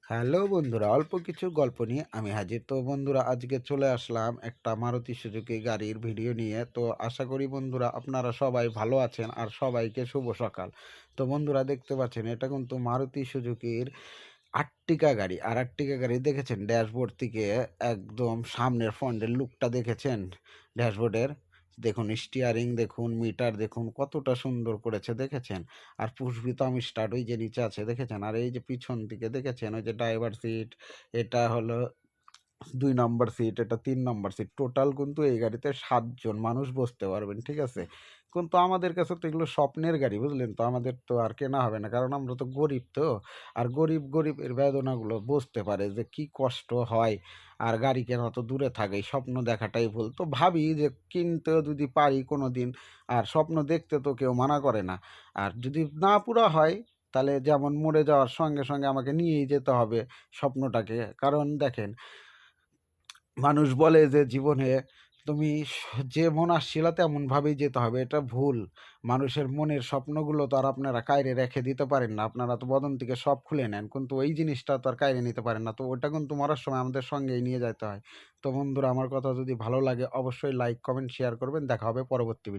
Hello বন্ধুরা, অল্প কিছু গল্প নিয়ে আমি হাজির। তো বন্ধুরা, আজকে চলে আসলাম একটা মারুতি সুজুকি গাড়ির ভিডিও নিয়ে। তো আশা করি বন্ধুরা আপনারা সবাই ভালো আছেন আর সবাইকে শুভ সকাল। তো বন্ধুরা, দেখতে পাচ্ছেন এটা কিন্তু মারুতি সুজুকির আর্টিকা গাড়ি। আর আর্টিকা গাড়ি দেখেছেন ড্যাশবোর্ড থেকে একদম সামনের ফ্রন্টের লুকটা দেখেছেন ড্যাশবোর্ডের? দেখুন স্টিয়ারিং, দেখুন মিটার, দেখুন কতটা সুন্দর করেছে দেখেছেন। আর পুশ বোতাম স্টার্ট ওই যে নিচে আছে দেখেছেন। আর এই যে পিছন দিকে দেখেছেন ওই যে ড্রাইভার সিট, এটা হলো ২ নম্বর সিট, এটা ৩ নম্বর সিট। টোটাল কিন্তু এই গাড়িতে ৭ জন মানুষ বসতে পারবেন, ঠিক আছে? কিন্তু আমাদের কাছে তো এগুলো স্বপ্নের গাড়ি, বুঝলেন তো? আমাদের তো আর কেনা হবে না, কারণ আমরা তো গরিব তো। আর গরিবের বেদনাগুলো বুঝতে পারে যে কি কষ্ট হয়। আর গাড়ি কেনা তো দূরে থাকে, স্বপ্ন দেখাটাই ভুল। তো ভাবি যে কিনতে যদি পারি কোনোদিন, আর স্বপ্ন দেখতে তো কেউ মানা করে না। আর যদি না পুরা হয়, তাহলে যেমন মরে যাওয়ার সঙ্গে, সঙ্গে আমাকে নিয়েই যেতে হবে স্বপ্নটাকে। কারণ দেখেন, মানুষ বলে যে জীবনে তুমি যেমন আসছিলা তেমনভাবেই যেতে হবে, এটা ভুল। মানুষের মনের স্বপ্নগুলো তো আর আপনারা কায়রে রেখে দিতে পারেন না। আপনারা তো বদন থেকে সব খুলে নেন, কিন্তু ওই জিনিসটা তো আর কায়রে নিতে পারেন না। তো ওটা কিন্তু মরার সময় আমাদের সঙ্গেই নিয়ে যেতে হয়। তো বন্ধুরা, আমার কথা যদি ভালো লাগে অবশ্যই লাইক, কমেন্ট, শেয়ার করবেন। দেখা হবে পরবর্তী ভিডিও।